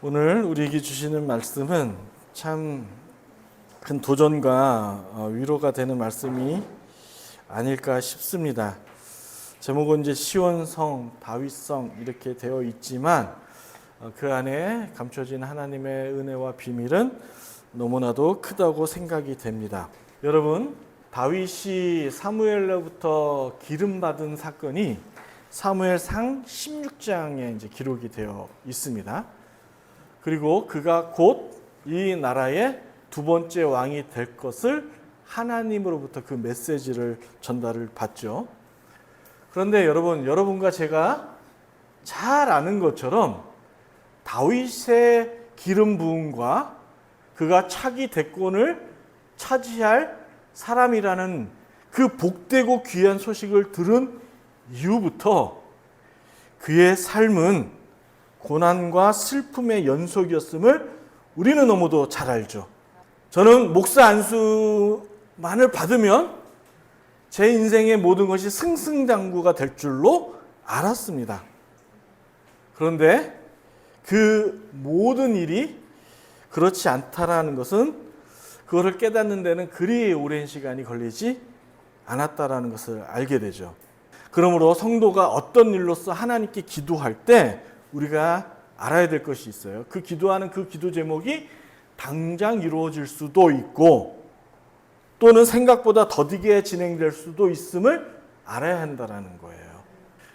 오늘 우리에게 주시는 말씀은 참 큰 도전과 위로가 되는 말씀이 아닐까 싶습니다. 제목은 이제 시온성, 다윗성 이렇게 되어 있지만 그 안에 감춰진 하나님의 은혜와 비밀은 너무나도 크다고 생각이 됩니다. 여러분, 다윗이 사무엘로부터 기름 받은 사건이 사무엘상 16장에 이제 기록이 되어 있습니다. 그리고 그가 곧 이 나라의 두 번째 왕이 될 것을 하나님으로부터 그 메시지를 전달을 받죠. 그런데 여러분과 제가 잘 아는 것처럼 다윗의 기름 부음과 그가 차기 대권을 차지할 사람이라는 그 복되고 귀한 소식을 들은 이후부터 그의 삶은 고난과 슬픔의 연속이었음을 우리는 너무도 잘 알죠. 저는 목사 안수만을 받으면 제 인생의 모든 것이 승승장구가 될 줄로 알았습니다. 그런데 그 모든 일이 그렇지 않다라는 것은 그것을 깨닫는 데는 그리 오랜 시간이 걸리지 않았다라는 것을 알게 되죠. 그러므로 성도가 어떤 일로서 하나님께 기도할 때 우리가 알아야 될 것이 있어요. 그 기도하는 그 기도 제목이 당장 이루어질 수도 있고 또는 생각보다 더디게 진행될 수도 있음을 알아야 한다는 거예요.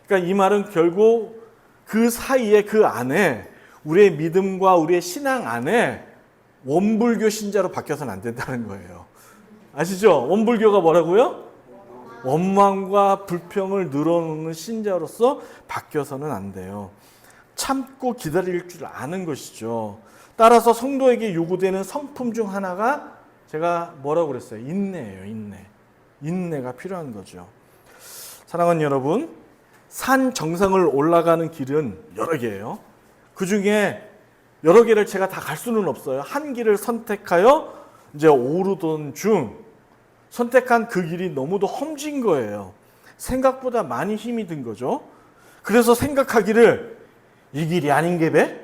그러니까 이 말은 결국 그 사이에 그 안에 우리의 믿음과 우리의 신앙 안에 원불교 신자로 바뀌어서는 안 된다는 거예요. 아시죠? 원불교가 뭐라고요? 원망과 불평을 늘어놓는 신자로서 바뀌어서는 안 돼요. 참고 기다릴 줄 아는 것이죠. 따라서 성도에게 요구되는 성품 중 하나가 제가 뭐라고 그랬어요? 인내예요. 인내가 필요한 거죠. 사랑하는 여러분, 산 정상을 올라가는 길은 여러 개예요. 그 중에 여러 개를 제가 다 갈 수는 없어요. 한 길을 선택하여 이제 오르던 중 선택한 그 길이 너무도 험진 거예요. 생각보다 많이 힘이 든 거죠. 그래서 생각하기를 이 길이 아닌 게배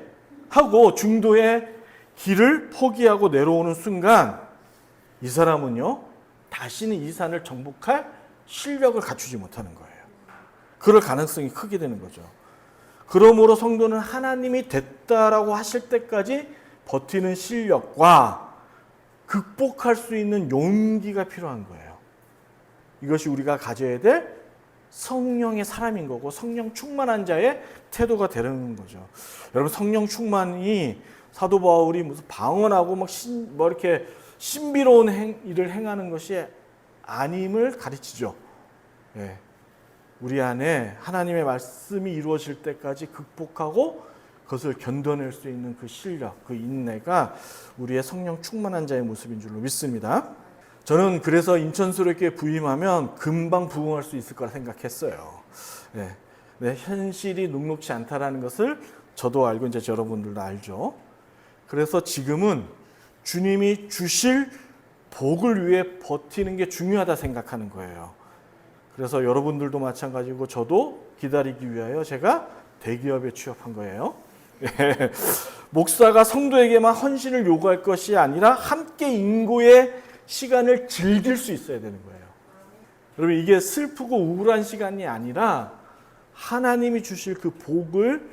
하고 중도의 길을 포기하고 내려오는 순간 이 사람은요 다시는 이 산을 정복할 실력을 갖추지 못하는 거예요. 그럴 가능성이 크게 되는 거죠. 그러므로 성도는 하나님이 됐다라고 하실 때까지 버티는 실력과 극복할 수 있는 용기가 필요한 거예요. 이것이 우리가 가져야 될 성령의 사람인 거고 성령 충만한 자의 태도가 되는 거죠. 여러분, 성령 충만이 사도 바울이 무슨 방언하고 뭐 이렇게 신비로운 일을 행하는 것이 아님을 가르치죠. 예. 우리 안에 하나님의 말씀이 이루어질 때까지 극복하고 그것을 견뎌낼 수 있는 그 실력, 그 인내가 우리의 성령 충만한 자의 모습인 줄로 믿습니다. 저는 그래서 인천수력교회 부임하면 금방 부흥할 수 있을 거라 생각했어요. 네. 네, 현실이 녹록지 않다라는 것을 저도 알고 이제 여러분들도 알죠. 그래서 지금은 주님이 주실 복을 위해 버티는 게 중요하다 생각하는 거예요. 그래서 여러분들도 마찬가지고 저도 기다리기 위하여 제가 대기업에 취업한 거예요. 네. 목사가 성도에게만 헌신을 요구할 것이 아니라 함께 인고의 시간을 즐길 수 있어야 되는 거예요. 여러분, 이게 슬프고 우울한 시간이 아니라 하나님이 주실 그 복을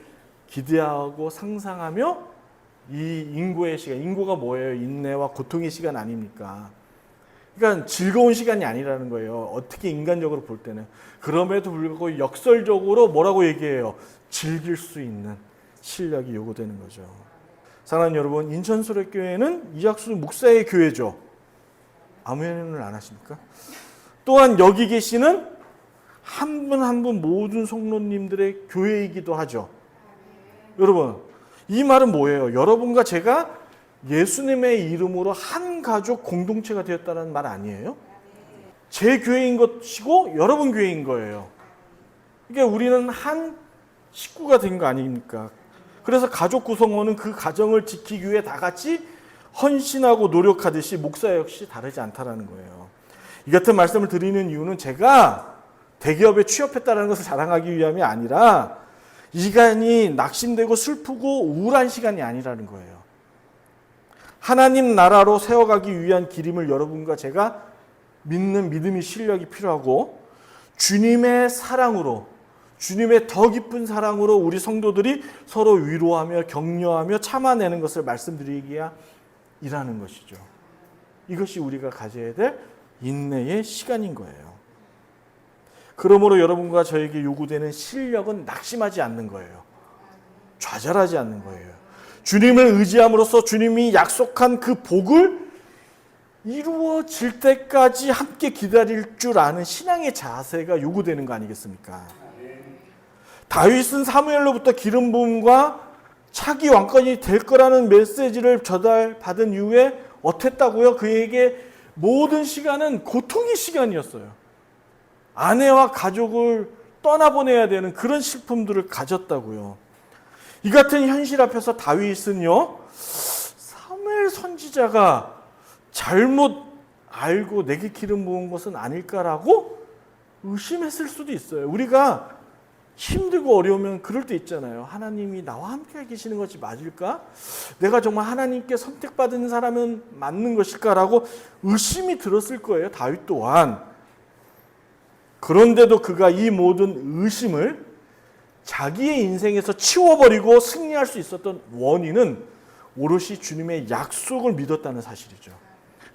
기대하고 상상하며 이 인고의 시간, 인고가 뭐예요? 인내와 고통의 시간 아닙니까? 그러니까 즐거운 시간이 아니라는 거예요. 어떻게 인간적으로 볼 때는. 그럼에도 불구하고 역설적으로 뭐라고 얘기해요? 즐길 수 있는 실력이 요구되는 거죠. 사랑하는 여러분, 인천수력교회는 이학수 목사의 교회죠. 아멘을 안 하십니까? 또한 여기 계시는 한 분 한 분 모든 성도님들의 교회이기도 하죠. 여러분, 이 말은 뭐예요? 여러분과 제가 예수님의 이름으로 한 가족 공동체가 되었다는 말 아니에요? 제 교회인 것이고 여러분 교회인 거예요. 그러니까 우리는 한 식구가 된 거 아닙니까? 그래서 가족 구성원은 그 가정을 지키기 위해 다 같이 헌신하고 노력하듯이 목사 역시 다르지 않다라는 거예요. 이 같은 말씀을 드리는 이유는 제가 대기업에 취업했다는 것을 자랑하기 위함이 아니라 이 시간이 낙심되고 슬프고 우울한 시간이 아니라는 거예요. 하나님 나라로 세워가기 위한 길임을 여러분과 제가 믿는 믿음의 실력이 필요하고, 주님의 사랑으로, 주님의 더 깊은 사랑으로 우리 성도들이 서로 위로하며 격려하며 참아내는 것을 말씀드리기야 이라는 것이죠. 이것이 우리가 가져야 될 인내의 시간인 거예요. 그러므로 여러분과 저에게 요구되는 실력은 낙심하지 않는 거예요. 좌절하지 않는 거예요. 주님을 의지함으로써 주님이 약속한 그 복을 이루어질 때까지 함께 기다릴 줄 아는 신앙의 자세가 요구되는 거 아니겠습니까? 다윗은 사무엘로부터 기름 부음과 차기 왕권이 될 거라는 메시지를 전달받은 이후에 어땠다고요? 그에게 모든 시간은 고통의 시간이었어요. 아내와 가족을 떠나보내야 되는 그런 슬픔들을 가졌다고요. 이 같은 현실 앞에서 다윗은요, 사무엘 선지자가 잘못 알고 내게 기름 부은 것은 아닐까라고 의심했을 수도 있어요. 우리가 힘들고 어려우면 그럴 때 있잖아요. 하나님이 나와 함께 계시는 것이 맞을까? 내가 정말 하나님께 선택받은 사람은 맞는 것일까라고 의심이 들었을 거예요. 다윗 또한. 그런데도 그가 이 모든 의심을 자기의 인생에서 치워버리고 승리할 수 있었던 원인은 오롯이 주님의 약속을 믿었다는 사실이죠.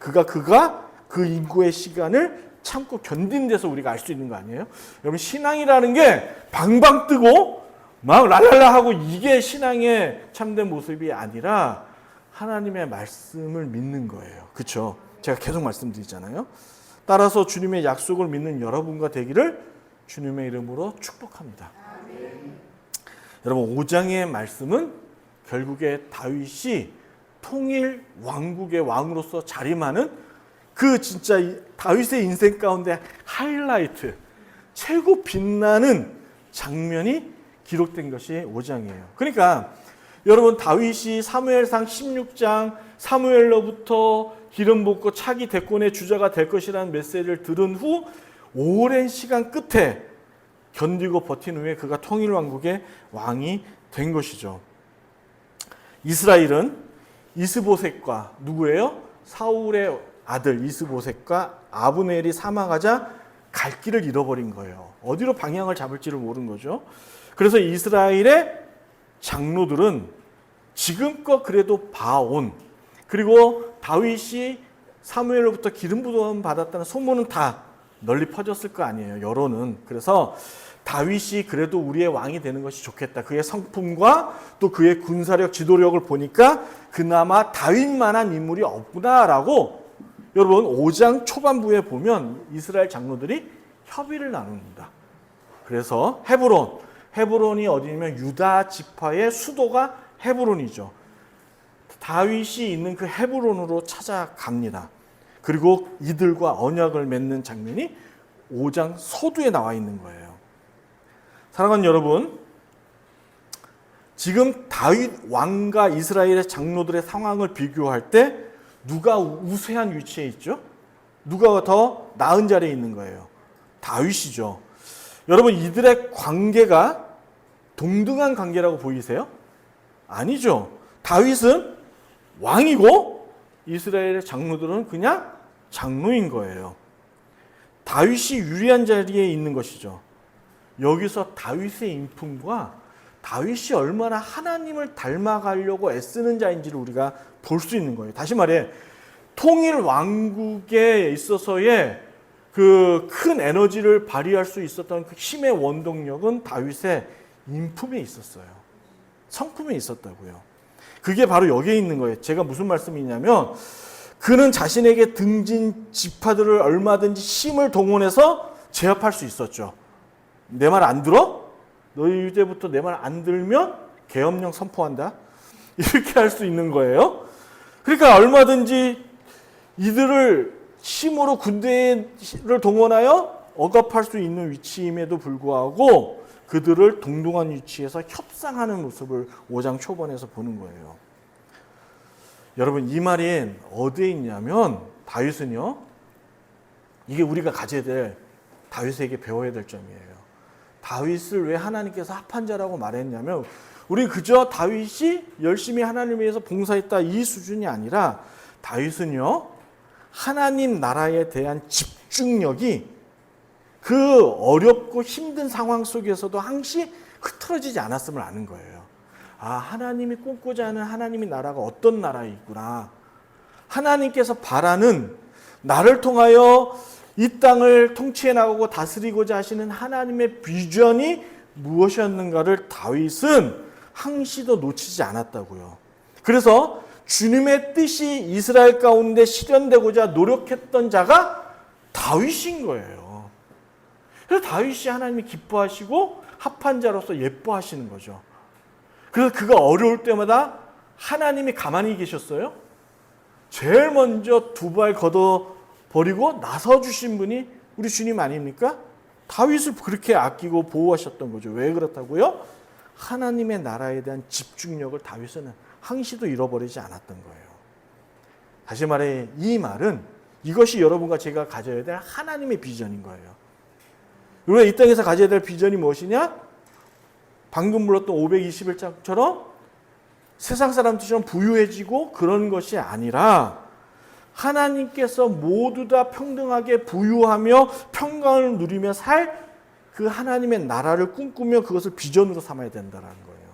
그가 그 인고의 시간을 참고 견딘 데서 우리가 알 수 있는 거 아니에요? 여러분, 신앙이라는 게 방방 뜨고 막 랄랄라 하고 이게 신앙의 참된 모습이 아니라 하나님의 말씀을 믿는 거예요. 그렇죠? 제가 계속 말씀드리잖아요. 따라서 주님의 약속을 믿는 여러분과 되기를 주님의 이름으로 축복합니다. 여러분, 5장의 말씀은 결국에 다윗이 통일 왕국의 왕으로서 자림하는 그 진짜 다윗의 인생 가운데 하이라이트, 최고 빛나는 장면이 기록된 것이 5장이에요. 그러니까 여러분, 다윗이 사무엘상 16장 사무엘로부터 기름 붓고 차기 대권의 주자가 될 것이라는 메시지를 들은 후 오랜 시간 끝에 견디고 버틴 후에 그가 통일왕국의 왕이 된 것이죠. 이스라엘은 이스보셋과 누구예요? 사울의 아들 이스보셋과 아브넬이 사망하자 갈 길을 잃어버린 거예요. 어디로 방향을 잡을지를 모르는 거죠. 그래서 이스라엘의 장로들은 지금껏 그래도 봐온, 그리고 다윗이 사무엘로부터 기름 부음 받았다는 소문은 다 널리 퍼졌을 거 아니에요. 여론은. 그래서 다윗이 그래도 우리의 왕이 되는 것이 좋겠다. 그의 성품과 또 그의 군사력, 지도력을 보니까 그나마 다윗만한 인물이 없구나라고 여러분 5장 초반부에 보면 이스라엘 장로들이 협의를 나눕니다. 그래서 헤브론이 어디냐면 유다 지파의 수도가 헤브론이죠. 다윗이 있는 그 헤브론으로 찾아갑니다. 그리고 이들과 언약을 맺는 장면이 5장 서두에 나와 있는 거예요. 사랑하는 여러분, 지금 다윗 왕과 이스라엘의 장로들의 상황을 비교할 때 누가 우세한 위치에 있죠? 누가 더 나은 자리에 있는 거예요? 다윗이죠. 여러분, 이들의 관계가 동등한 관계라고 보이세요? 아니죠. 다윗은 왕이고 이스라엘의 장로들은 그냥 장로인 거예요. 다윗이 유리한 자리에 있는 것이죠. 여기서 다윗의 인품과 다윗이 얼마나 하나님을 닮아가려고 애쓰는 자인지를 우리가 볼 수 있는 거예요. 다시 말해, 통일 왕국에 있어서의 그 큰 에너지를 발휘할 수 있었던 그 힘의 원동력은 다윗의 인품에 있었어요. 성품에 있었다고요. 그게 바로 여기에 있는 거예요. 제가 무슨 말씀이냐면, 그는 자신에게 등진 지파들을 얼마든지 힘을 동원해서 제압할 수 있었죠. 내 말 안 들어? 너희 이제부터 내 말 안 들면 계엄령 선포한다. 이렇게 할 수 있는 거예요. 그러니까 얼마든지 이들을 힘으로 군대를 동원하여 억압할 수 있는 위치임에도 불구하고 그들을 동등한 위치에서 협상하는 모습을 5장 초반에서 보는 거예요. 여러분, 이 말이 어디에 있냐면 다윗은요, 이게 우리가 가져야 될, 다윗에게 배워야 될 점이에요. 다윗을 왜 하나님께서 합한 자라고 말했냐면 우리 그저 다윗이 열심히 하나님을 위해서 봉사했다 이 수준이 아니라 다윗은요 하나님 나라에 대한 집중력이 그 어렵고 힘든 상황 속에서도 항시 흐트러지지 않았음을 아는 거예요. 아, 하나님이 꿈꾸자 하는 하나님의 나라가 어떤 나라이구나. 하나님께서 바라는 나를 통하여 이 땅을 통치해 나가고 다스리고자 하시는 하나님의 비전이 무엇이었는가를 다윗은 항시도 놓치지 않았다고요. 그래서 주님의 뜻이 이스라엘 가운데 실현되고자 노력했던 자가 다윗인 거예요. 그래서 다윗이 하나님이 기뻐하시고 합한 자로서 예뻐하시는 거죠. 그래서 그가 어려울 때마다 하나님이 가만히 계셨어요. 제일 먼저 두 발 걷어버리고 나서주신 분이 우리 주님 아닙니까? 다윗을 그렇게 아끼고 보호하셨던 거죠. 왜 그렇다고요? 하나님의 나라에 대한 집중력을 다윗은 항시도 잃어버리지 않았던 거예요. 다시 말해 이 말은 이것이 여러분과 제가 가져야 될 하나님의 비전인 거예요. 우리가 이 땅에서 가져야 될 비전이 무엇이냐? 방금 불렀던 521장처럼 세상 사람들처럼 부유해지고 그런 것이 아니라 하나님께서 모두 다 평등하게 부유하며 평강을 누리며 살 그 하나님의 나라를 꿈꾸며 그것을 비전으로 삼아야 된다는 거예요.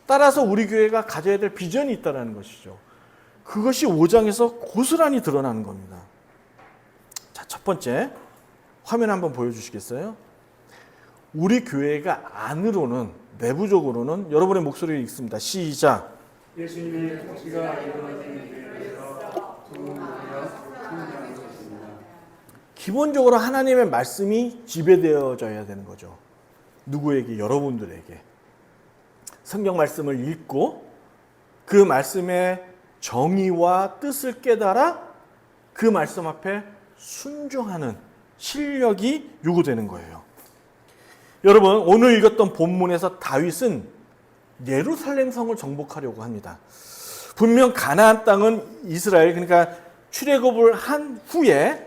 따라서 우리 교회가 가져야 될 비전이 있다는 것이죠. 그것이 5장에서 고스란히 드러나는 겁니다. 자, 첫 번째 화면 한번 보여주시겠어요? 우리 교회가 안으로는 내부적으로는 여러분의 목소리를 읽습니다. 시작. 예수님의 통치가 이루어지는 교회에서 두문하여 승리하는 것입니다. 기본적으로 하나님의 말씀이 지배되어져야 되는 거죠. 누구에게? 여러분들에게. 성경 말씀을 읽고 그 말씀의 정의와 뜻을 깨달아 그 말씀 앞에 순종하는 실력이 요구되는 거예요. 여러분, 오늘 읽었던 본문에서 다윗은 예루살렘 성을 정복하려고 합니다. 분명 가나안 땅은 이스라엘, 그러니까 출애굽을 한 후에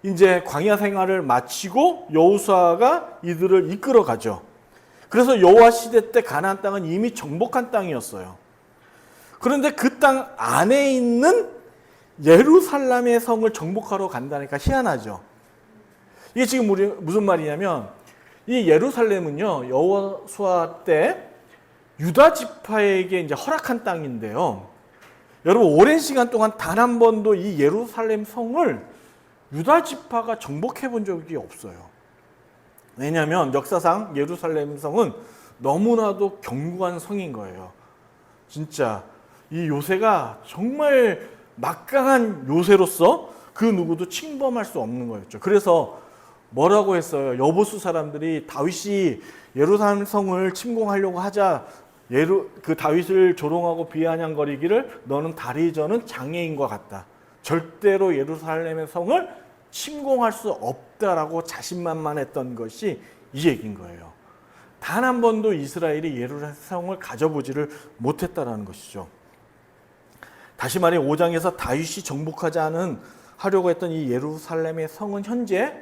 이제 광야 생활을 마치고 여호수아가 이들을 이끌어 가죠. 그래서 여호와 시대 때 가나안 땅은 이미 정복한 땅이었어요. 그런데 그 땅 안에 있는 예루살렘의 성을 정복하러 간다니까 희한하죠. 이게 지금 우리 무슨 말이냐면 이 예루살렘은요 여호수아 때 유다 지파에게 이제 허락한 땅인데요. 여러분 오랜 시간 동안 단 한 번도 이 예루살렘 성을 유다 지파가 정복해 본 적이 없어요. 왜냐하면 역사상 예루살렘 성은 너무나도 견고한 성인 거예요. 진짜 이 요새가 정말 막강한 요새로서 그 누구도 침범할 수 없는 거였죠. 그래서 뭐라고 했어요? 여보수 사람들이 다윗이 예루살렘 성을 침공하려고 하자 그 다윗을 조롱하고 비아냥거리기를 너는 다리 저는 장애인과 같다. 절대로 예루살렘의 성을 침공할 수 없다라고 자신만만했던 것이 이 얘기인 거예요. 단 한 번도 이스라엘이 예루살렘 성을 가져보지를 못했다라는 것이죠. 다시 말해 5장에서 다윗이 하려고 했던 이 예루살렘의 성은 현재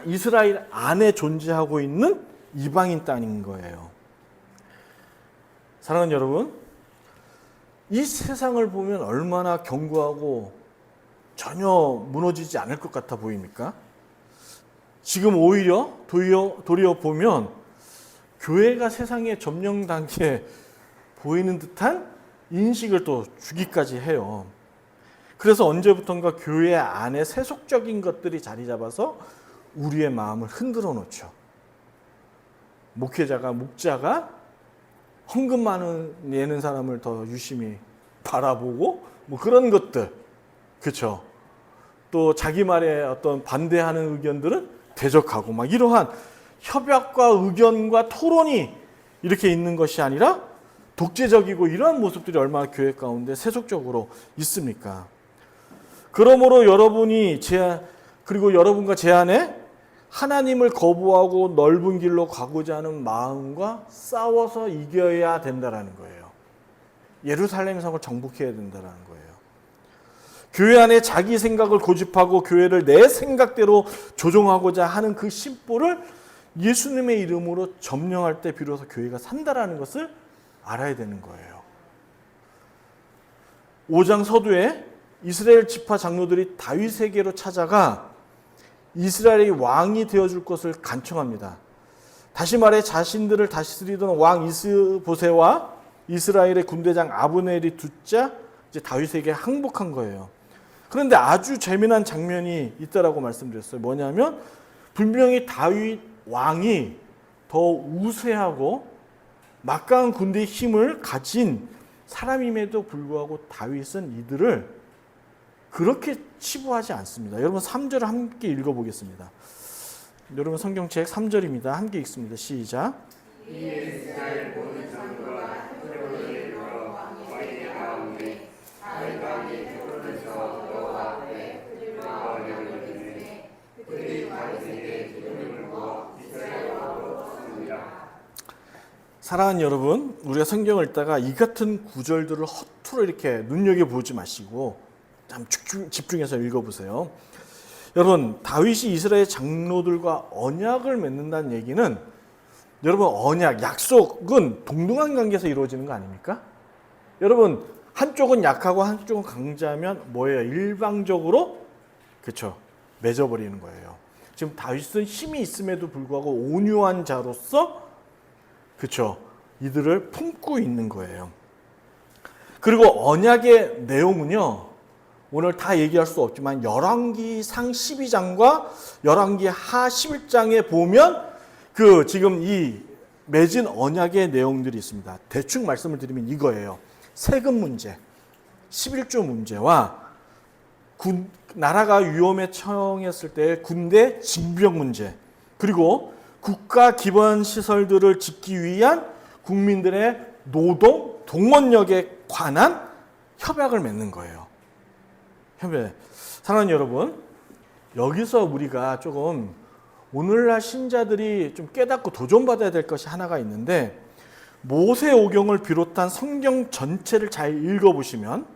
이스라엘 안에 존재하고 있는 이방인 땅인 거예요. 사랑하는 여러분, 이 세상을 보면 얼마나 견고하고 전혀 무너지지 않을 것 같아 보입니까? 지금 오히려 도리어 보면 교회가 세상에 점령 단계에 보이는 듯한 인식을 또 주기까지 해요. 그래서 언제부턴가 교회 안에 세속적인 것들이 자리 잡아서 우리의 마음을 흔들어 놓죠. 목자가 헌금 많은 내는 사람을 더 유심히 바라보고 뭐 그런 것들, 그렇죠. 또 자기 말에 어떤 반대하는 의견들은 대적하고 막 이러한 협약과 의견과 토론이 이렇게 있는 것이 아니라 독재적이고 이러한 모습들이 얼마나 교회 가운데 세속적으로 있습니까? 그러므로 그리고 여러분과 제 안에 하나님을 거부하고 넓은 길로 가고자 하는 마음과 싸워서 이겨야 된다는 거예요. 예루살렘 성을 정복해야 된다는 거예요. 교회 안에 자기 생각을 고집하고 교회를 내 생각대로 조종하고자 하는 그 심보를 예수님의 이름으로 점령할 때 비로소 교회가 산다라는 것을 알아야 되는 거예요. 5장 서두에 이스라엘 지파 장로들이 다윗에게로 찾아가 이스라엘의 왕이 되어줄 것을 간청합니다. 다시 말해 자신들을 다스리던 왕 이스보셋과 이스라엘의 군대장 아브넬이 둘째 이제 다윗에게 항복한 거예요. 그런데 아주 재미난 장면이 있다라고 말씀드렸어요. 뭐냐면 분명히 다윗 왕이 더 우세하고 막강한 군대의 힘을 가진 사람임에도 불구하고 다윗은 이들을 그렇게 치부하지 않습니다. 여러분 3절을 함께 읽어보겠습니다. 여러분 성경책 3절입니다. 함께 읽습니다. 시작. 사랑하는 여러분, 우리가 성경을 읽다가 이 같은 구절들을 허투루 이렇게 눈여겨보지 마시고 참 집중해서 읽어보세요. 여러분, 다윗이 이스라엘 장로들과 언약을 맺는다는 얘기는 여러분 언약, 약속은 동등한 관계에서 이루어지는 거 아닙니까? 여러분 한쪽은 약하고 한쪽은 강자면 뭐예요? 일방적으로 그렇죠, 맺어버리는 거예요. 지금 다윗은 힘이 있음에도 불구하고 온유한 자로서 그렇죠, 이들을 품고 있는 거예요. 그리고 언약의 내용은요, 오늘 다 얘기할 수 없지만 열왕기 상 12장과 열왕기 하 11장에 보면 그 지금 이 맺은 언약의 내용들이 있습니다. 대충 말씀을 드리면 이거예요. 세금 문제, 11조 문제와 나라가 위험에 처했을 때 군대 징병 문제, 그리고 국가 기본 시설들을 짓기 위한 국민들의 노동, 동원력에 관한 협약을 맺는 거예요. 협약. 사랑하는 여러분, 여기서 우리가 조금 오늘날 신자들이 좀 깨닫고 도전받아야 될 것이 하나가 있는데, 모세오경을 비롯한 성경 전체를 잘 읽어보시면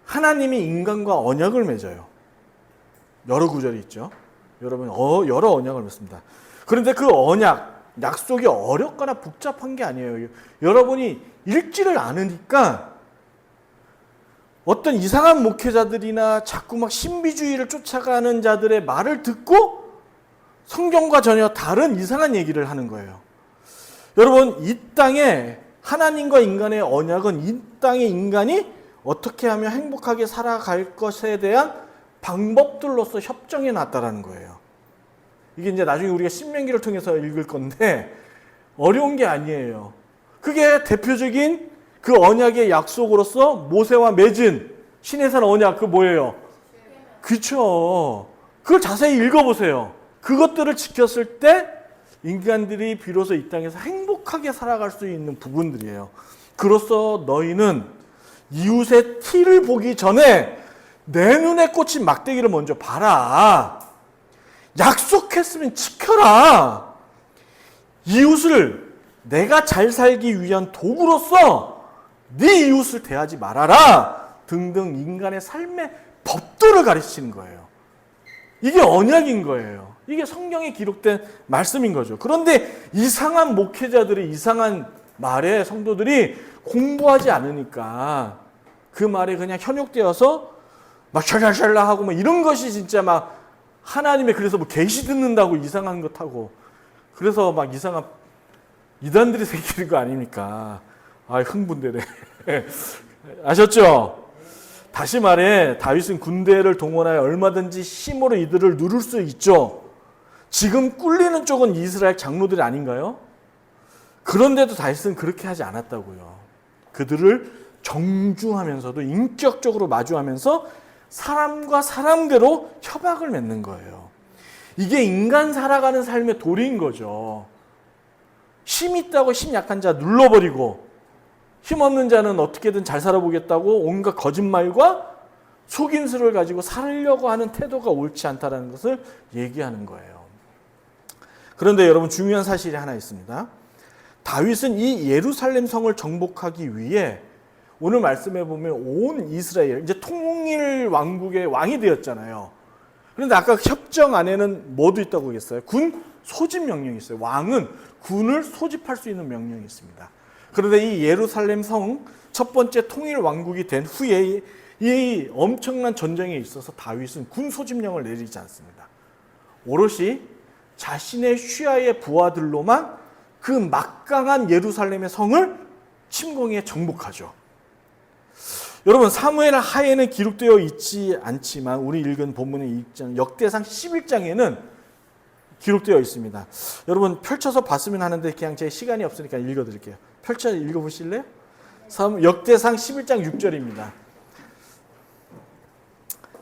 하나님이 인간과 언약을 맺어요. 여러 구절이 있죠. 여러분 여러 언약을 맺습니다. 그런데 그 언약, 약속이 어렵거나 복잡한 게 아니에요. 여러분이 읽지를 않으니까 어떤 이상한 목회자들이나 자꾸 막 신비주의를 쫓아가는 자들의 말을 듣고 성경과 전혀 다른 이상한 얘기를 하는 거예요. 여러분, 이 땅에 하나님과 인간의 언약은 이 땅의 인간이 어떻게 하면 행복하게 살아갈 것에 대한 방법들로서 협정해 놨다라는 거예요. 이게 이제 나중에 우리가 신명기를 통해서 읽을 건데 어려운 게 아니에요. 그게 대표적인 그 언약의 약속으로서 모세와 맺은 시내산 언약, 그 뭐예요? 그렇죠. 그걸 자세히 읽어보세요. 그것들을 지켰을 때 인간들이 비로소 이 땅에서 행복하게 살아갈 수 있는 부분들이에요. 그로써 너희는 이웃의 티를 보기 전에 내 눈에 꽂힌 막대기를 먼저 봐라. 약속했으면 지켜라. 이웃을 내가 잘 살기 위한 도구로서 네 이웃을 대하지 말아라 등등 인간의 삶의 법도를 가르치는 거예요. 이게 언약인 거예요. 이게 성경에 기록된 말씀인 거죠. 그런데 이상한 목회자들이 이상한 말에 성도들이 공부하지 않으니까 그 말에 그냥 현혹되어서 막 샬랄샬라 하고 막 이런 것이 진짜 막 하나님의, 그래서 뭐 계시 듣는다고 이상한 것 하고 그래서 막 이상한 이단들이 생기는 거 아닙니까? 아, 흥분되네. 아셨죠? 다시 말해 다윗은 군대를 동원하여 얼마든지 힘으로 이들을 누를 수 있죠. 지금 꿀리는 쪽은 이스라엘 장로들이 아닌가요? 그런데도 다윗은 그렇게 하지 않았다고요. 그들을 정중하면서도 인격적으로 마주하면서 사람과 사람대로 협약을 맺는 거예요. 이게 인간 살아가는 삶의 도리인 거죠. 힘 있다고 힘 약한 자 눌러버리고 힘 없는 자는 어떻게든 잘 살아보겠다고 온갖 거짓말과 속임수를 가지고 살려고 하는 태도가 옳지 않다는 것을 얘기하는 거예요. 그런데 여러분, 중요한 사실이 하나 있습니다. 다윗은 이 예루살렘 성을 정복하기 위해 오늘 말씀해 보면 온 이스라엘, 이제 통일 왕국의 왕이 되었잖아요. 그런데 아까 협정 안에는 뭐도 있다고 했어요? 군 소집 명령이 있어요. 왕은 군을 소집할 수 있는 명령이 있습니다. 그런데 이 예루살렘 성 첫 번째 통일 왕국이 된 후에 이 엄청난 전쟁에 있어서 다윗은 군 소집령을 내리지 않습니다. 오롯이 자신의 휘하의 부하들로만 그 막강한 예루살렘의 성을 침공해 정복하죠. 여러분, 사무엘 하에는 기록되어 있지 않지만 우리 읽은 본문의 역대상 11장에는 기록되어 있습니다. 여러분 펼쳐서 봤으면 하는데 그냥 제 시간이 없으니까 읽어드릴게요. 펼쳐 읽어보실래요? 역대상 11장 6절입니다.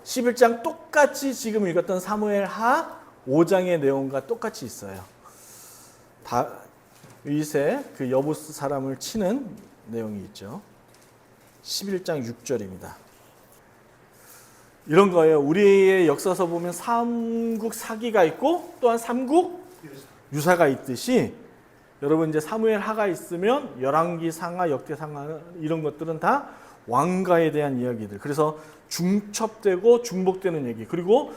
11장 똑같이 지금 읽었던 사무엘 하 5장의 내용과 똑같이 있어요. 다윗의 그 여부스 사람을 치는 내용이 있죠. 11장 6절입니다. 이런 거예요. 우리의 역사서 보면 삼국 사기가 있고 또한 삼국 유사가 있듯이 여러분 이제 사무엘 하가 있으면 열왕기 상하, 역대 상하 이런 것들은 다 왕가에 대한 이야기들. 그래서 중첩되고 중복되는 얘기. 그리고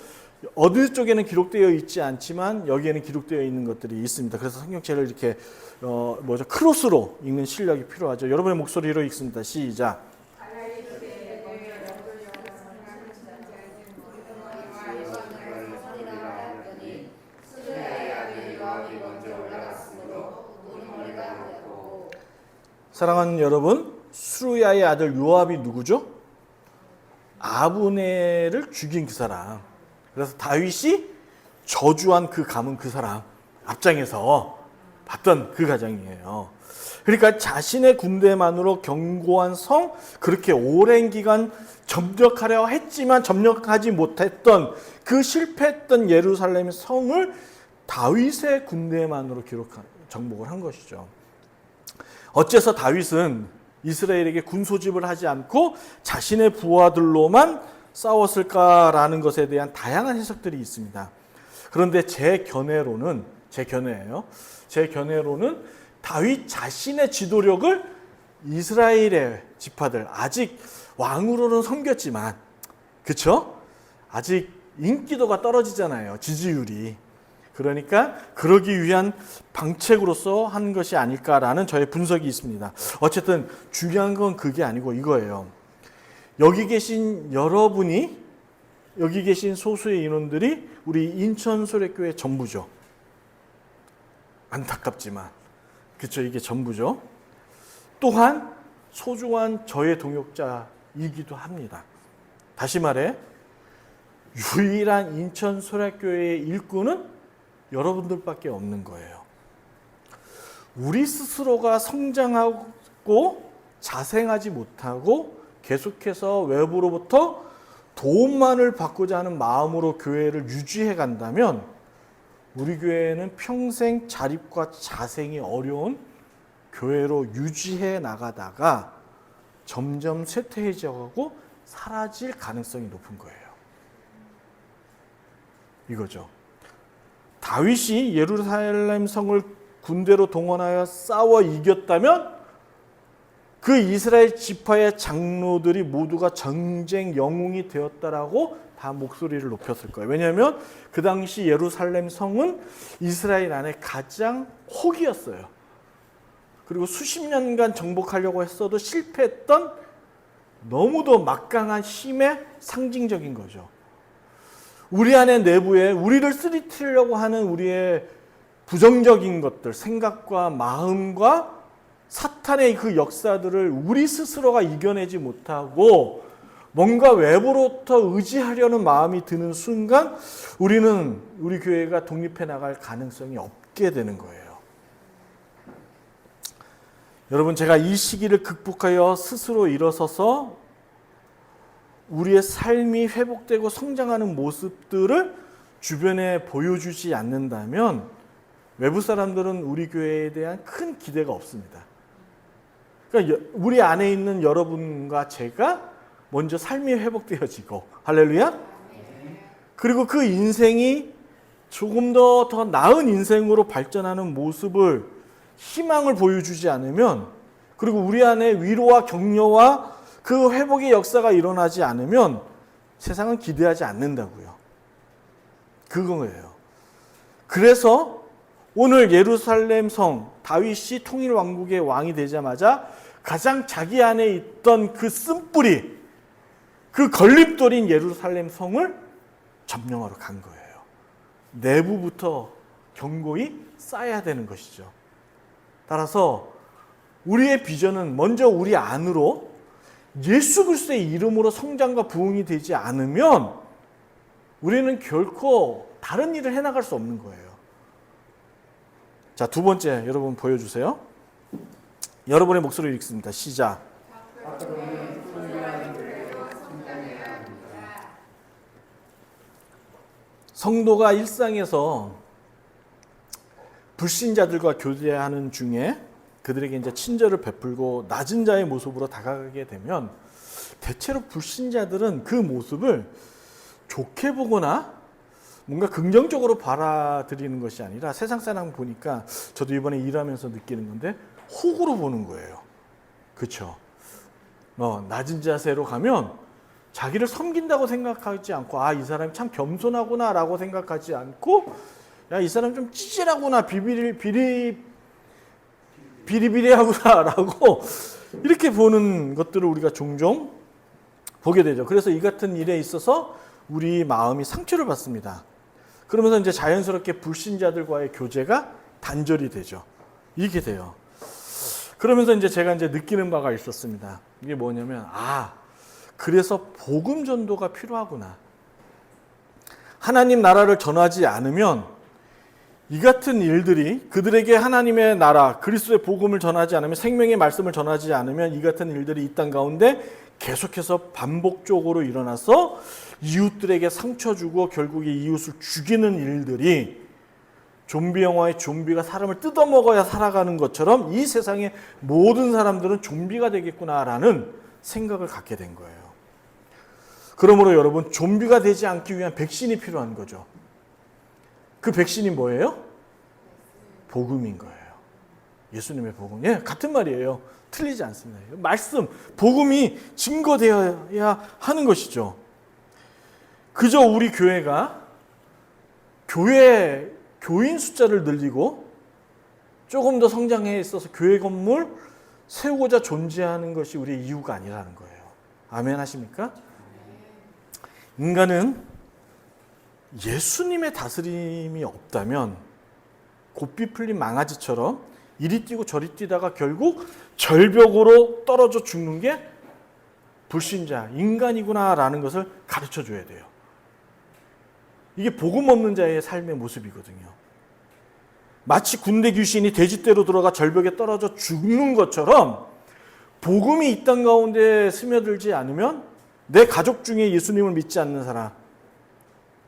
어느 쪽에는 기록되어 있지 않지만 여기에는 기록되어 있는 것들이 있습니다. 그래서 성경책을 이렇게 크로스로 읽는 실력이 필요하죠. 여러분의 목소리로 읽습니다. 시작. 사랑하는 여러분, 수르야의 아들 요압이 누구죠? 아브넬을 죽인 그 사람. 그래서 다윗이 저주한 그 가문 그 사람 앞장에서 봤던 그 가정이에요. 그러니까 자신의 군대만으로 견고한 성, 그렇게 오랜 기간 점령하려 했지만 점령하지 못했던 그 실패했던 예루살렘 성을 다윗의 군대만으로 정복을 한 것이죠. 어째서 다윗은 이스라엘에게 군 소집을 하지 않고 자신의 부하들로만 싸웠을까라는 것에 대한 다양한 해석들이 있습니다. 그런데 제 견해로는 다윗 자신의 지도력을 이스라엘의 지파들, 아직 왕으로는 섬겼지만, 그쵸? 아직 인기도가 떨어지잖아요. 지지율이. 그러니까 그러기 위한 방책으로서 한 것이 아닐까라는 저의 분석이 있습니다. 어쨌든 중요한 건 그게 아니고 이거예요. 여기 계신 여러분이, 여기 계신 소수의 인원들이 우리 인천소래교회 전부죠. 안타깝지만. 그쵸, 이게 전부죠. 또한 소중한 저의 동역자이기도 합니다. 다시 말해, 유일한 인천소래교회의 일꾼은 여러분들밖에 없는 거예요. 우리 스스로가 성장하고 자생하지 못하고 계속해서 외부로부터 도움만을 받고자 하는 마음으로 교회를 유지해 간다면 우리 교회는 평생 자립과 자생이 어려운 교회로 유지해 나가다가 점점 쇠퇴해져가고 사라질 가능성이 높은 거예요. 이거죠. 다윗이 예루살렘 성을 군대로 동원하여 싸워 이겼다면 그 이스라엘 지파의 장로들이 모두가 전쟁 영웅이 되었다라고 다 목소리를 높였을 거예요. 왜냐하면 그 당시 예루살렘 성은 이스라엘 안에 가장 혹이었어요. 그리고 수십 년간 정복하려고 했어도 실패했던 너무도 막강한 힘의 상징적인 거죠. 우리 안에 내부에 우리를 쓰러뜨리려고 하는 우리의 부정적인 것들, 생각과 마음과 사탄의 그 역사들을 우리 스스로가 이겨내지 못하고 뭔가 외부로부터 의지하려는 마음이 드는 순간 우리는 우리 교회가 독립해 나갈 가능성이 없게 되는 거예요. 여러분, 제가 이 시기를 극복하여 스스로 일어서서 우리의 삶이 회복되고 성장하는 모습들을 주변에 보여주지 않는다면 외부 사람들은 우리 교회에 대한 큰 기대가 없습니다. 그러니까 우리 안에 있는 여러분과 제가 먼저 삶이 회복되어지고, 할렐루야? 그리고 그 인생이 조금 더 나은 인생으로 발전하는 모습을, 희망을 보여주지 않으면, 그리고 우리 안에 위로와 격려와 그 회복의 역사가 일어나지 않으면 세상은 기대하지 않는다고요. 그거예요. 그래서 오늘 예루살렘 성, 다윗이 통일 왕국의 왕이 되자마자 가장 자기 안에 있던 그 쓴뿌리, 그 걸림돌인 예루살렘 성을 점령하러 간 거예요. 내부부터 견고히 쌓아야 되는 것이죠. 따라서 우리의 비전은 먼저 우리 안으로 예수 그리스도의 이름으로 성장과 부흥이 되지 않으면 우리는 결코 다른 일을 해나갈 수 없는 거예요. 자, 두 번째 여러분 보여주세요. 여러분의 목소리를 읽습니다. 시작. 성도가 일상에서 불신자들과 교제하는 중에 그들에게 이제 친절을 베풀고 낮은 자의 모습으로 다가가게 되면 대체로 불신자들은 그 모습을 좋게 보거나 뭔가 긍정적으로 받아들이는 것이 아니라 세상 사람 보니까 저도 이번에 일하면서 느끼는 건데 호구로 보는 거예요. 그렇죠? 낮은 자세로 가면 자기를 섬긴다고 생각하지 않고 이 사람이 참 겸손하구나라고 생각하지 않고 이 사람 좀 찌질하구나 비리비리하구나라고 이렇게 보는 것들을 우리가 종종 보게 되죠. 그래서 이 같은 일에 있어서 우리 마음이 상처를 받습니다. 그러면서 이제 자연스럽게 불신자들과의 교제가 단절이 되죠. 이게 돼요. 그러면서 이제 제가 느끼는 바가 있었습니다. 이게 뭐냐면 그래서 복음 전도가 필요하구나. 하나님 나라를 전하지 않으면 이 같은 일들이 그들에게 하나님의 나라, 그리스도의 복음을 전하지 않으면 생명의 말씀을 전하지 않으면 이 같은 일들이 이 땅 가운데 계속해서 반복적으로 일어나서 이웃들에게 상처 주고 결국에 이웃을 죽이는 일들이 좀비 영화의 좀비가 사람을 뜯어먹어야 살아가는 것처럼 이 세상의 모든 사람들은 좀비가 되겠구나라는 생각을 갖게 된 거예요. 그러므로 여러분 좀비가 되지 않기 위한 백신이 필요한 거죠. 그 백신이 뭐예요? 복음인 거예요. 예수님의 복음. 같은 말이에요. 틀리지 않습니다. 말씀, 복음이 증거되어야 하는 것이죠. 그저 우리 교회가 교인 숫자를 늘리고 조금 더 성장해 있어서 교회 건물 세우고자 존재하는 것이 우리의 이유가 아니라는 거예요. 아멘 하십니까? 인간은 예수님의 다스림이 없다면 고삐 풀린 망아지처럼 이리 뛰고 저리 뛰다가 결국 절벽으로 떨어져 죽는 게 불신자, 인간이구나라는 것을 가르쳐 줘야 돼요. 이게 복음 없는 자의 삶의 모습이거든요. 마치 군대 귀신이 돼지떼로 들어가 절벽에 떨어져 죽는 것처럼 복음이 이 땅 가운데 스며들지 않으면 내 가족 중에 예수님을 믿지 않는 사람,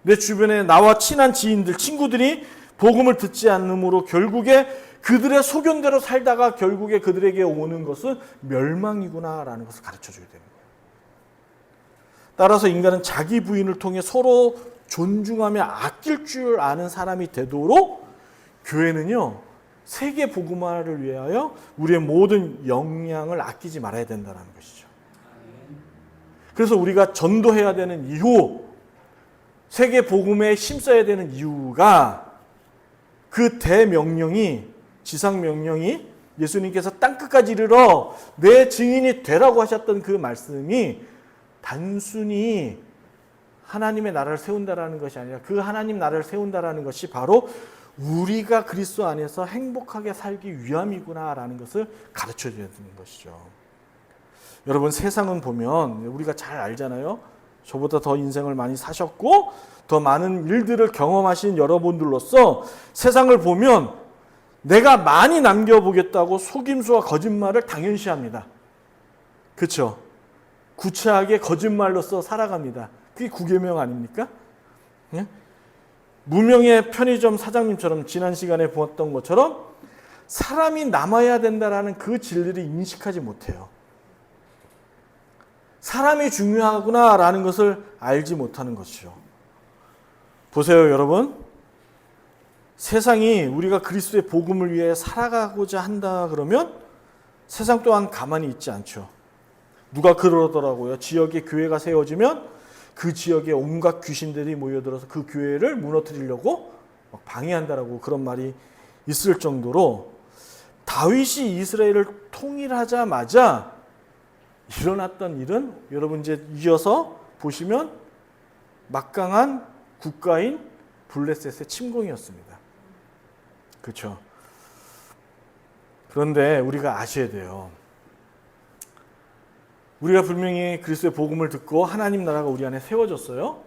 내 주변에 나와 친한 지인들, 친구들이 복음을 듣지 않으므로 결국에 그들의 소견대로 살다가 결국에 그들에게 오는 것은 멸망이구나라는 것을 가르쳐줘야 되는 거예요. 따라서 인간은 자기 부인을 통해 서로 존중하며 아낄 줄 아는 사람이 되도록 교회는요, 세계 복음화를 위하여 우리의 모든 역량을 아끼지 말아야 된다는 것이죠. 그래서 우리가 전도해야 되는 이유, 세계 복음에 힘써야 되는 이유가 그 대명령이, 지상명령이 예수님께서 땅끝까지 이르러 내 증인이 되라고 하셨던 그 말씀이 단순히 하나님의 나라를 세운다라는 것이 아니라 그 하나님 나라를 세운다라는 것이 바로 우리가 그리스도 안에서 행복하게 살기 위함이구나라는 것을 가르쳐줘야 되는 것이죠. 여러분 세상은 보면 우리가 잘 알잖아요. 저보다 더 인생을 많이 사셨고 더 많은 일들을 경험하신 여러분들로서 세상을 보면 내가 많이 남겨보겠다고 속임수와 거짓말을 당연시합니다. 그렇죠? 구차하게 거짓말로써 살아갑니다. 그게 구계명 아닙니까? 예? 무명의 편의점 사장님처럼 지난 시간에 보았던 것처럼 사람이 남아야 된다라는 그 진리를 인식하지 못해요. 사람이 중요하구나라는 것을 알지 못하는 것이죠. 보세요, 여러분. 세상이 우리가 그리스도의 복음을 위해 살아가고자 한다 그러면 세상 또한 가만히 있지 않죠. 누가 그러더라고요. 지역에 교회가 세워지면 그 지역에 온갖 귀신들이 모여들어서 그 교회를 무너뜨리려고 방해한다라고 그런 말이 있을 정도로 다윗이 이스라엘을 통일하자마자 일어났던 일은 여러분 이제 이어서 보시면 막강한 국가인 블레셋의 침공이었습니다. 그렇죠? 그런데 우리가 아셔야 돼요. 우리가 분명히 그리스도의 복음을 듣고 하나님 나라가 우리 안에 세워졌어요.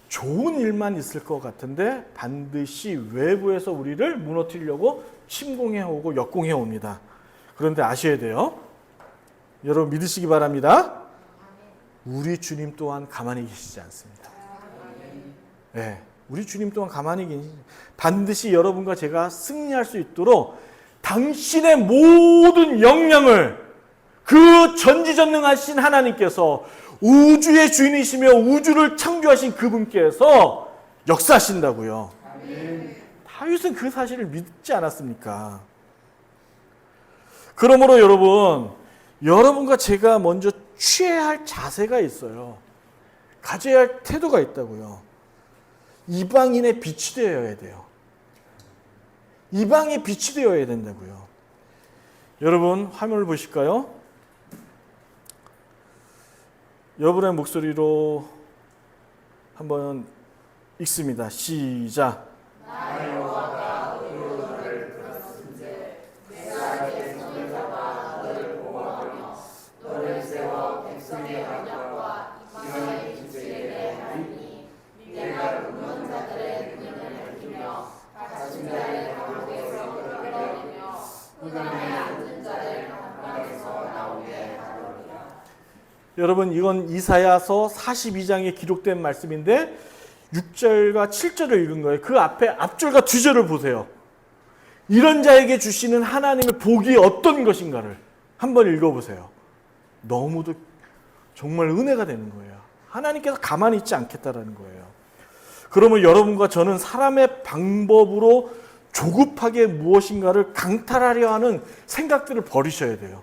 좋은 일만 있을 것 같은데 반드시 외부에서 우리를 무너뜨리려고 침공해 오고 역공해 옵니다. 그런데 아셔야 돼요. 여러분 믿으시기 바랍니다. 우리 주님 또한 가만히 계시지 않습니다. 네, 우리 주님 또한 가만히 계시지. 반드시 여러분과 제가 승리할 수 있도록 당신의 모든 역량을 그 전지전능하신 하나님께서 우주의 주인이시며 우주를 창조하신 그분께서 역사하신다고요. 다윗은 그 사실을 믿지 않았습니까? 그러므로 여러분과 제가 먼저 취해야 할 자세가 있어요. 가져야 할 태도가 있다고요. 이방인의 빛이 되어야 돼요. 이방의 빛이 되어야 된다고요. 여러분 화면을 보실까요? 여러분의 목소리로 한번 읽습니다. 시작. 여러분 이건 이사야서 42장에 기록된 말씀인데 6절과 7절을 읽은 거예요. 그 앞에 앞절과 뒤절을 보세요. 이런 자에게 주시는 하나님의 복이 어떤 것인가를 한번 읽어보세요. 너무도 정말 은혜가 되는 거예요. 하나님께서 가만히 있지 않겠다라는 거예요. 그러면 여러분과 저는 사람의 방법으로 조급하게 무엇인가를 강탈하려 하는 생각들을 버리셔야 돼요.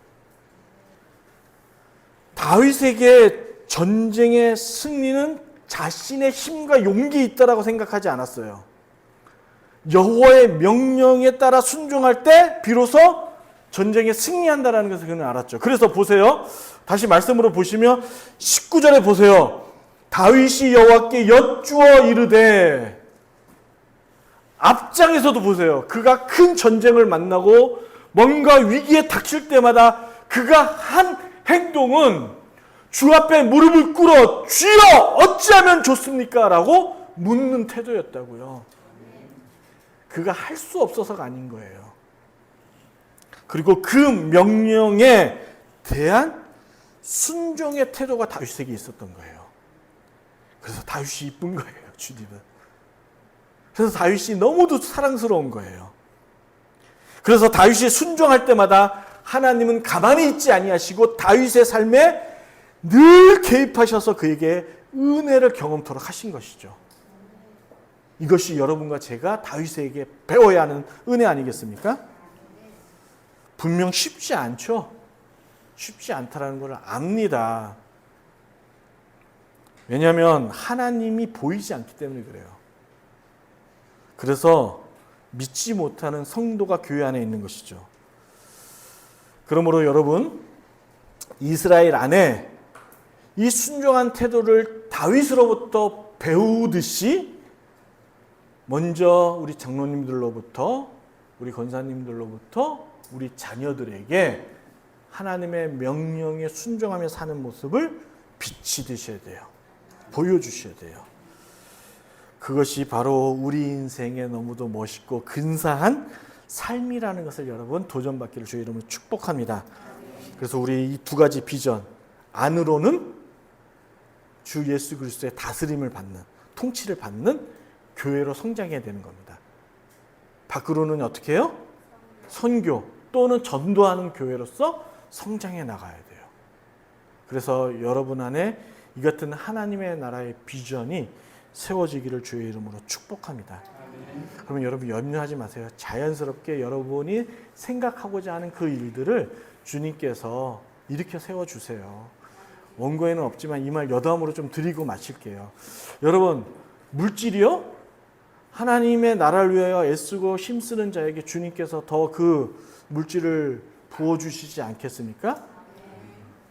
다윗에게 전쟁의 승리는 자신의 힘과 용기에 있다라고 생각하지 않았어요. 여호와의 명령에 따라 순종할 때 비로소 전쟁에 승리한다라는 것을 그는 알았죠. 그래서 보세요. 다시 말씀으로 보시면 19절에 보세요. 다윗이 여호와께 여쭈어 이르되, 앞장에서도 보세요. 그가 큰 전쟁을 만나고 뭔가 위기에 닥칠 때마다 그가 한 행동은 주 앞에 무릎을 꿇어 주여 어찌하면 좋습니까? 라고 묻는 태도였다고요. 그가 할 수 없어서가 아닌 거예요. 그리고 그 명령에 대한 순종의 태도가 다윗에게 있었던 거예요. 그래서 다윗이 이쁜 거예요. 주님은. 그래서 다윗이 너무도 사랑스러운 거예요. 그래서 다윗이 순종할 때마다 하나님은 가만히 있지 아니하시고 다윗의 삶에 늘 개입하셔서 그에게 은혜를 경험토록 하신 것이죠. 이것이 여러분과 제가 다윗에게 배워야 하는 은혜 아니겠습니까? 분명 쉽지 않죠. 쉽지 않다라는 걸 압니다. 왜냐하면 하나님이 보이지 않기 때문에 그래요. 그래서 믿지 못하는 성도가 교회 안에 있는 것이죠. 그러므로 여러분, 이스라엘 안에 이 순종한 태도를 다윗으로부터 배우듯이 먼저 우리 장로님들로부터, 우리 권사님들로부터 우리 자녀들에게 하나님의 명령에 순종하며 사는 모습을 비치드셔야 돼요. 보여주셔야 돼요. 그것이 바로 우리 인생에 너무도 멋있고 근사한 삶이라는 것을 여러분 도전받기를 주의 이름으로 축복합니다. 그래서 우리 이 두 가지 비전 안으로는 주 예수 그리스도의 다스림을 받는, 통치를 받는 교회로 성장해야 되는 겁니다. 밖으로는 어떻게 해요? 선교 또는 전도하는 교회로서 성장해 나가야 돼요. 그래서 여러분 안에 이 같은 하나님의 나라의 비전이 세워지기를 주의 이름으로 축복합니다. 그러면 여러분 염려하지 마세요. 자연스럽게 여러분이 생각하고자 하는 그 일들을 주님께서 일으켜 세워주세요. 원고에는 없지만 이 말 여담으로 좀 드리고 마칠게요. 여러분, 물질이요? 하나님의 나라를 위하여 애쓰고 힘쓰는 자에게 주님께서 더 그 물질을 부어주시지 않겠습니까?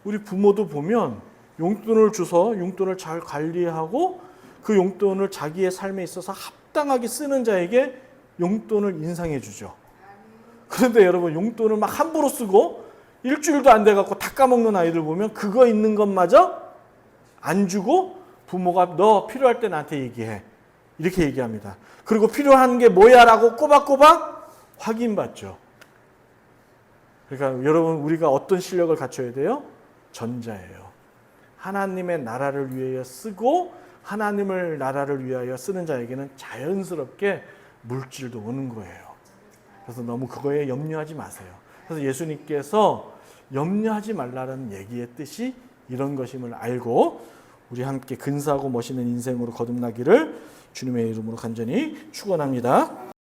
우리 부모도 보면 용돈을 줘서 용돈을 잘 관리하고 그 용돈을 자기의 삶에 있어서 합당하게 쓰는 자에게 용돈을 인상해 주죠. 그런데 여러분 용돈을 막 함부로 쓰고 일주일도 안 돼갖고 다 까먹는 아이들 보면 그거 있는 것마저 안 주고 부모가 너 필요할 때 나한테 얘기해. 이렇게 얘기합니다. 그리고 필요한 게 뭐야 라고 꼬박꼬박 확인받죠. 그러니까 여러분 우리가 어떤 실력을 갖춰야 돼요? 전자예요. 하나님의 나라를 위하여 쓰고 하나님을 나라를 위하여 쓰는 자에게는 자연스럽게 물질도 오는 거예요. 그래서 너무 그거에 염려하지 마세요. 그래서 예수님께서 염려하지 말라는 얘기의 뜻이 이런 것임을 알고 우리 함께 근사하고 멋있는 인생으로 거듭나기를 주님의 이름으로 간절히 축원합니다.